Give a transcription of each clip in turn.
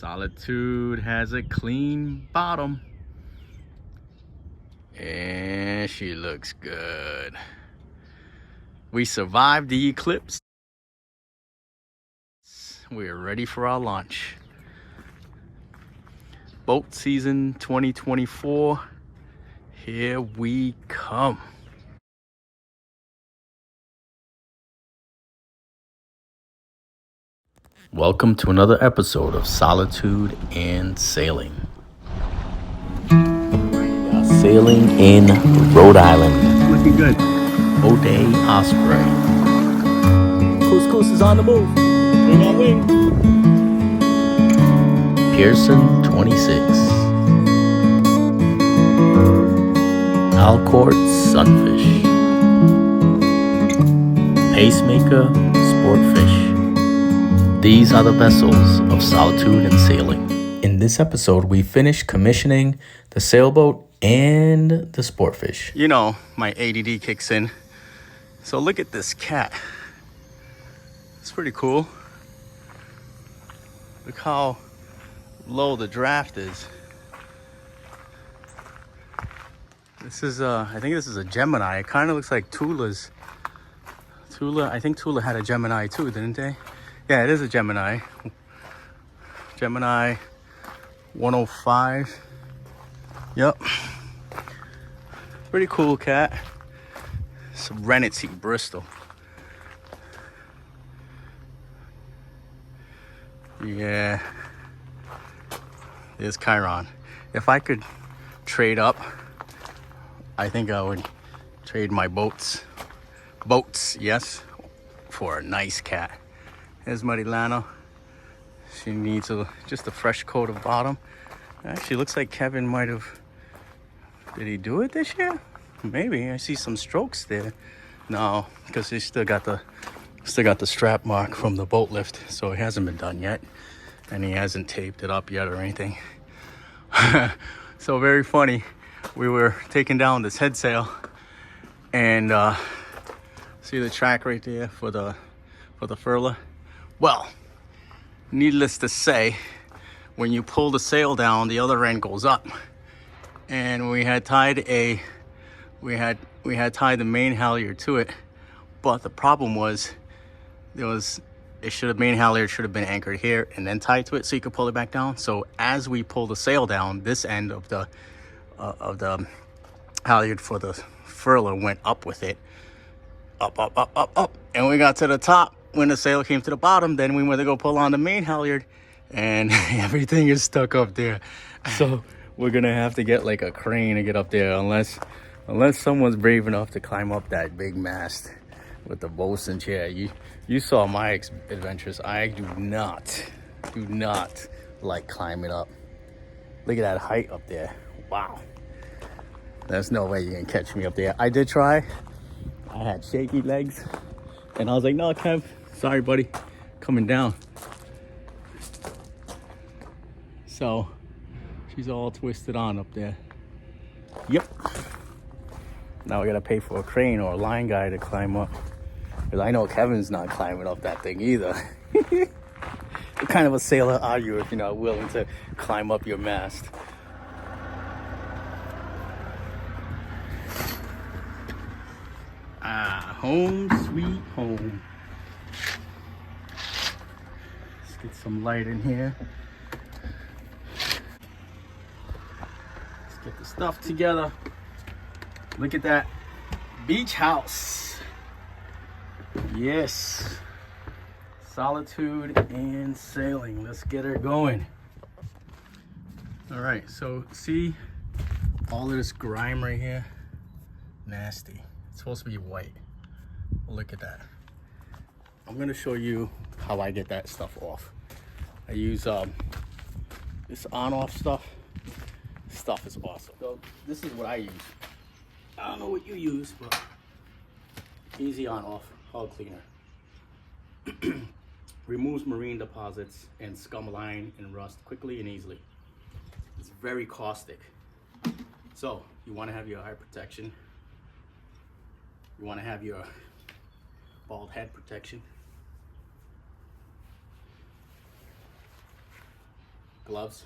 Solitude has a clean bottom. And she looks good. We survived the eclipse. We're ready for our launch. Boat season 2024. Here we come. Welcome to another episode of Solitude and Sailing. We are sailing in Rhode Island. Looking good. Ode Osprey. Couscous is on the move. Wing on wing. Pearson 26. Alcourt Sunfish. Pacemaker Sportfish. These are the vessels of Solitude and Sailing. In this episode, we finished commissioning the sailboat and the Sportfish. You know, my ADD kicks in. So look at this cat. It's pretty cool. Look how low the draft is. This is I think this is a Gemini. It kind of looks like Tula's. I think Tula had a Gemini too, didn't they? Yeah, it is a Gemini. Gemini 105. Yep. Pretty cool cat. Serenity Bristol. Yeah. There's Chiron. If I could trade up, I think I would trade my boats, yes, for a nice cat. There's Marilana. She needs just a fresh coat of bottom. Actually, looks like Kevin might have. Did he do it this year? Maybe. I see some strokes there. No, because he still got the strap mark from the boat lift, so it hasn't been done yet, and he hasn't taped it up yet or anything. So very funny. We were taking down this head sail, and see the track right there for the furler. Well, needless to say, when you pull the sail down, the other end goes up, and we had tied the main halyard to it, but the problem was main halyard should have been anchored here and then tied to it so you could pull it back down. So as we pull the sail down, this end of the halyard for the furler went up with it, up, and we got to the top. When the sail came to the bottom, then we went to go pull on the main halyard, and everything is stuck up there. So we're gonna have to get like a crane to get up there, unless someone's brave enough to climb up that big mast with the bosun chair. You saw my adventures. I do not like climbing up. Look at that height up there. Wow. There's no way you can catch me up there. I did try. I had shaky legs, and I was like, no, Kev, sorry, buddy, coming down. So she's all twisted on up there. Yep. Now we gotta pay for a crane or a line guy to climb up, because I know Kevin's not climbing up that thing either. What kind of a sailor are you if you're not willing to climb up your mast? Home sweet home. Let's get some light in here. Let's get the stuff together. Look at that beach house. Yes. Solitude and Sailing. Let's get her going. All right, so see all of this grime right here? Nasty. It's supposed to be white. Look at that. I'm gonna show you how I get that stuff off. I use this on-off stuff. This stuff is awesome. So this is what I use. I don't know what you use, but easy on-off hull cleaner. Removes marine deposits and scum line and rust quickly and easily. It's very caustic. So you want to have your eye protection. You want to have your bald head protection. gloves,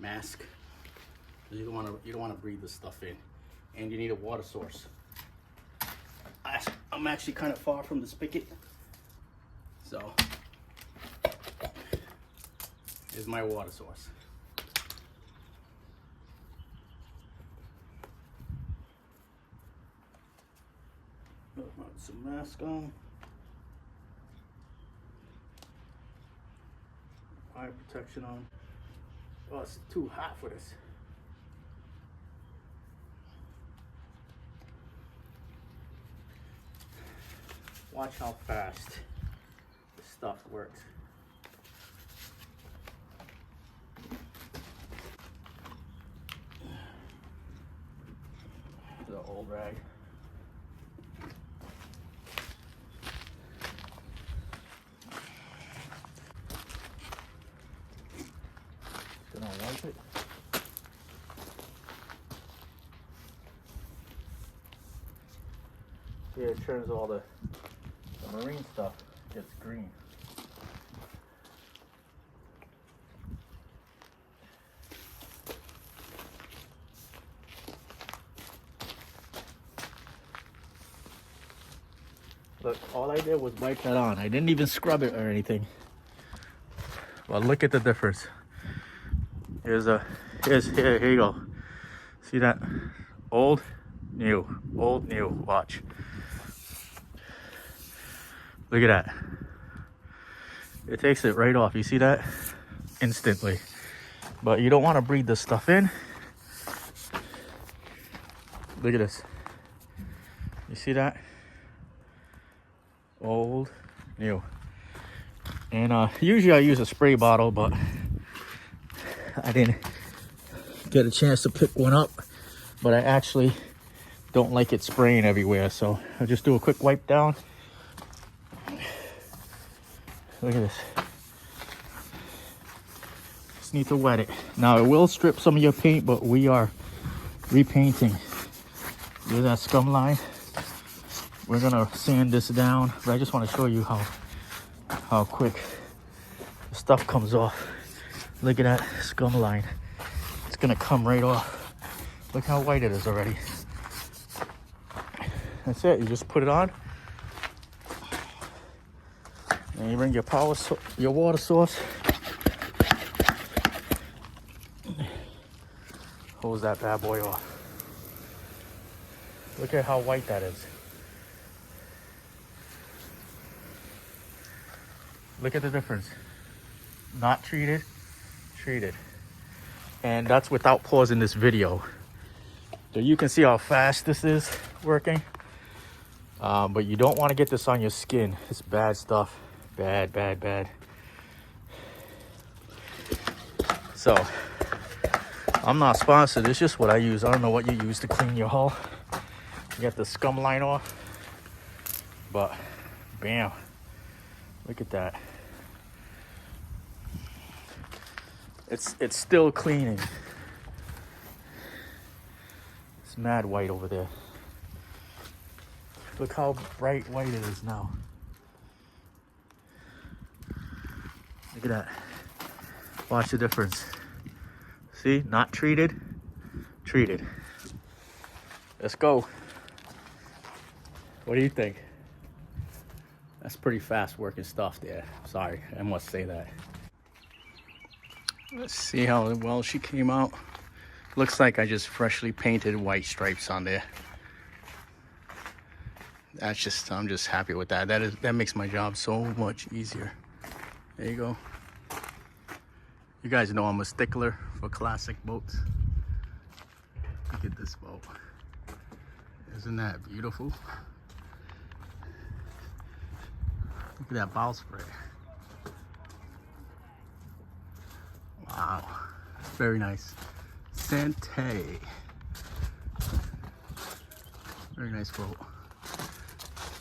mask. You don't want to breathe this stuff in, and you need a water source. I'm actually kind of far from the spigot, so here's my water source. Put some mask on. Eye protection on. Oh, it's too hot for this. Watch how fast this stuff works. The old rag. Should I wipe it? Yeah, it turns all the marine stuff gets green. Look, all I did was wipe that on. I didn't even scrub it or anything. Well, look at the difference. Here you go. See that? Old, new, old, new. Watch. Look at that. It takes it right off. You see that? Instantly. But you don't want to breathe this stuff in. Look at this. You see that? Old, new. And usually I use a spray bottle, but I didn't get a chance to pick one up. But I actually don't like it spraying everywhere, so I'll just do a quick wipe down. Look at this. Just need to wet it. Now it will strip some of your paint, but we are repainting. Here's that scum line. We're gonna sand this down, but I just want to show you how quick the stuff comes off. Look at that scum line. It's gonna come right off. Look how white it is already. That's it. You just put it on. And you bring your water source. Hose that bad boy off. Look at how white that is. Look at the difference. Not treated, treated. And that's without pausing this video. So you can see how fast this is working. But you don't want to get this on your skin. It's bad stuff. Bad, bad, bad. So, I'm not sponsored. It's just what I use. I don't know what you use to clean your hull. You get the scum line off. But, bam. Look at that. It's still cleaning. It's mad white over there. Look how bright white it is now. Look at that. Watch the difference. See, not treated, treated. Let's go. What do you think? That's pretty fast working stuff there. Sorry, I must say that. Let's see how well she came out. Looks like I just freshly painted white stripes on there. I'm just happy with that. That makes my job so much easier. There you go. You guys know I'm a stickler for classic boats. Look at this boat. Isn't that beautiful? Look at that bow spray. Wow. Very nice. Sante. Very nice boat.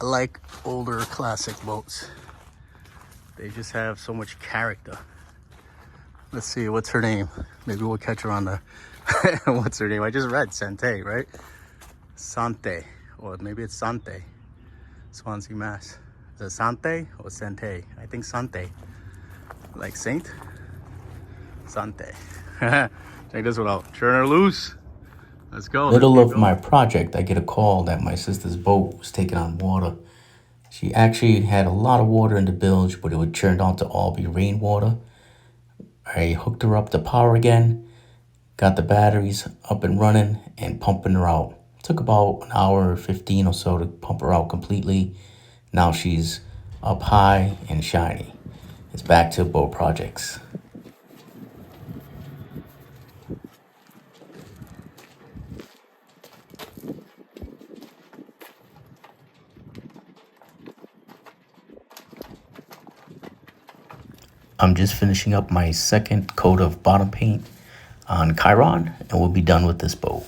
I like older classic boats. They just have so much character. Let's see, what's her name? Maybe we'll catch her on the... What's her name? I just read Sante, right? Sante. Or maybe it's Sante. Swansea, Mass. Is it Sante or Sante? I think Sante. Like saint? Sante. Check this one out. Turn her loose. Let's go. Middle of my project, I get a call that my sister's boat was taking on water. She actually had a lot of water in the bilge, but it would turn out to all be rainwater. I hooked her up to power again, got the batteries up and running, and pumping her out. Took about an hour 15 or so to pump her out completely. Now she's up high and shiny. It's back to boat projects. I'm just finishing up my second coat of bottom paint on Chiron, and we'll be done with this boat.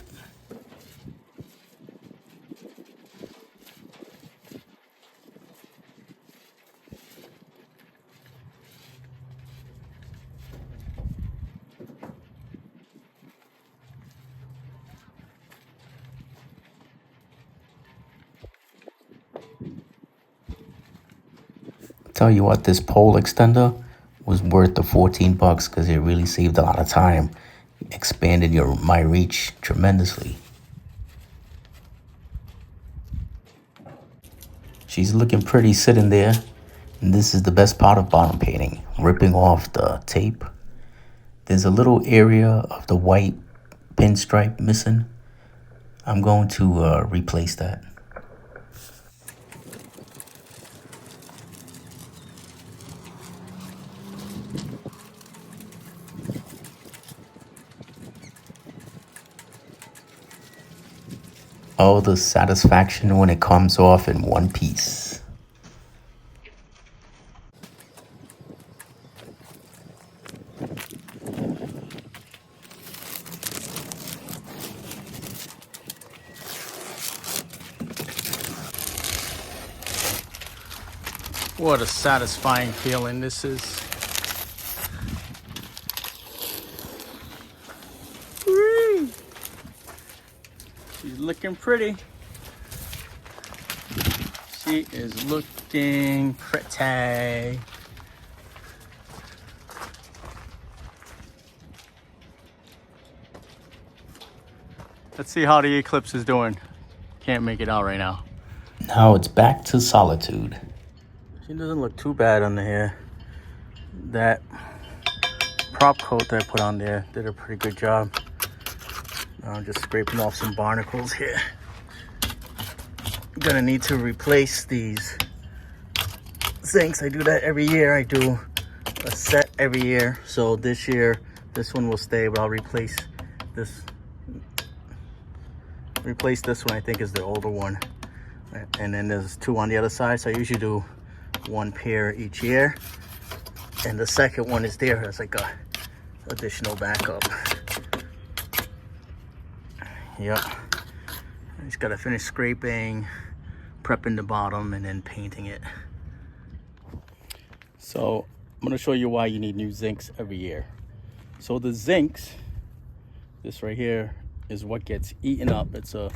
Tell you what, this pole extender was worth the 14 bucks because it really saved a lot of time. Expanded my reach tremendously. She's looking pretty sitting there. And this is the best part of bottom painting, ripping off the tape. There's a little area of the white pinstripe missing. I'm going to replace that. Oh, the satisfaction when it comes off in one piece. What a satisfying feeling this is. Whee! She's looking pretty. She is looking pretty. Let's see how the Eclipse is doing. Can't make it out right now. Now it's back to Solitude. She doesn't look too bad on the hair. That prop coat that I put on there did a pretty good job. Now I'm just scraping off some barnacles here. I'm gonna need to replace these zincs. I do that every year. I do a set every year. So this year, this one will stay, but I'll replace this. Replace this one, I think is the older one. And then there's two on the other side. So I usually do one pair each year. And the second one is there as like a additional backup. Yep. I just gotta finish scraping, prepping the bottom, and then painting it. So I'm gonna show you why you need new zincs every year. So the zincs, this right here, is what gets eaten up. It's a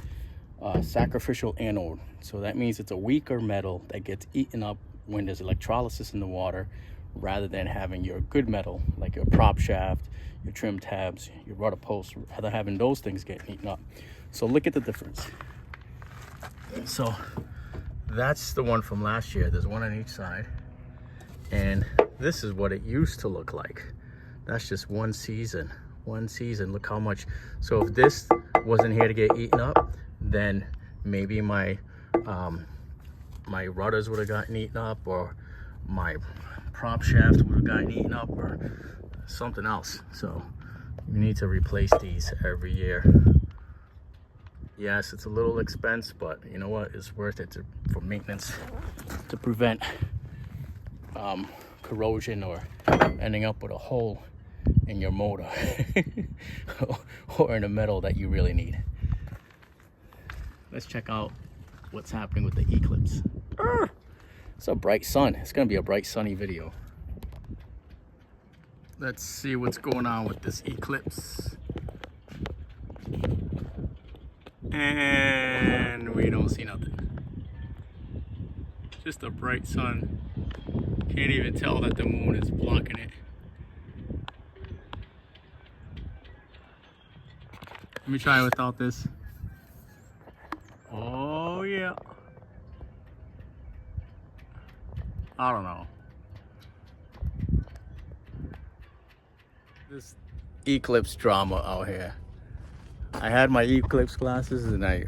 sacrificial anode. So that means it's a weaker metal that gets eaten up when there's electrolysis in the water, rather than having your good metal, like your prop shaft, your trim tabs, your rudder posts, rather having those things get eaten up. So look at the difference. So that's the one from last year. There's one on each side. And this is what it used to look like. That's just one season. One season. Look how much. So if this wasn't here to get eaten up, then maybe my my rudders would have gotten eaten up, or my prop shaft would have gotten eaten up, or something else. So you need to replace these every year. Yes, it's a little expense, but you know what? It's worth it for maintenance, to prevent corrosion or ending up with a hole in your motor or in a metal that you really need. Let's check out what's happening with the Eclipse. It's a bright sun. It's gonna be a bright sunny video. Let's see what's going on with this Eclipse. And we don't see nothing. Just a bright sun. Can't even tell that the moon is blocking it. Let me try it without this. Oh yeah. I don't know. This Eclipse drama out here. I had my Eclipse glasses and I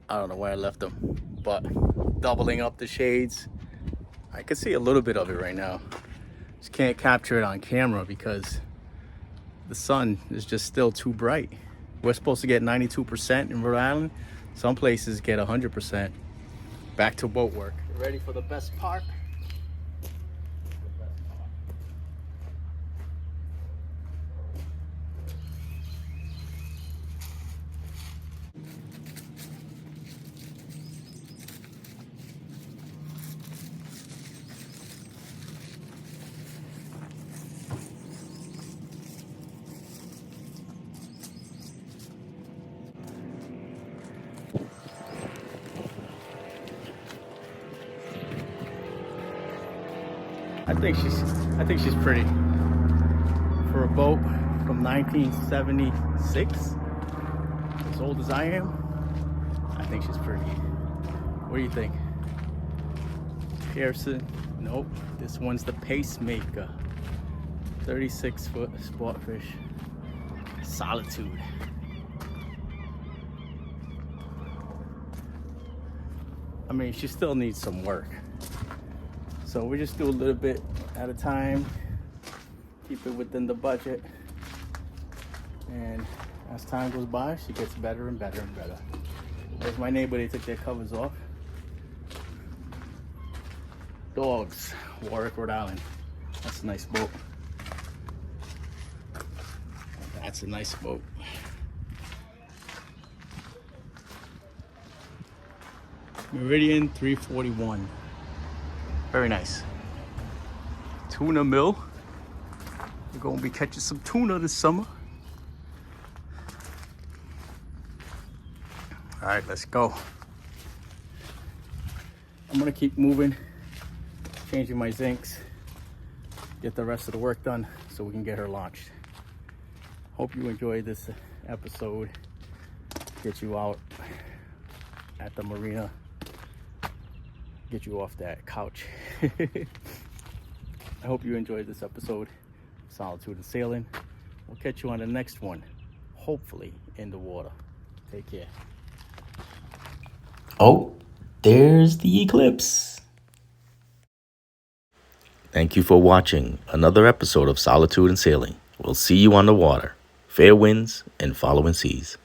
don't know where I left them, but doubling up the shades, I can see a little bit of it right now. Just can't capture it on camera because the sun is just still too bright. We're supposed to get 92% in Rhode Island. Some places get 100%. Back to boat work. Ready for the best part? I think she's pretty. For a boat from 1976, as old as I am, I think she's pretty. What do you think? Pearson? Nope. This one's the Pacemaker. 36-foot sportfish. Solitude. I mean, she still needs some work. So we just do a little bit at a time, keep it within the budget, and as time goes by, she gets better and better and better. There's my neighbor, they took their covers off. Dogs, Warwick, Rhode Island. That's a nice boat. That's a nice boat. Meridian 341. Very nice. Tuna mill. We're going to be catching some tuna this summer. All right, let's go. I'm going to keep moving, changing my zincs, get the rest of the work done so we can get her launched. Hope you enjoyed this episode. Get you out at the marina. Get you off that couch. I hope you enjoyed this episode of Solitude and Sailing. We'll catch you on the next one, hopefully in the water. Take care. Oh, there's the eclipse. Thank you for watching another episode of Solitude and Sailing. We'll see you on the water. Fair winds and following seas.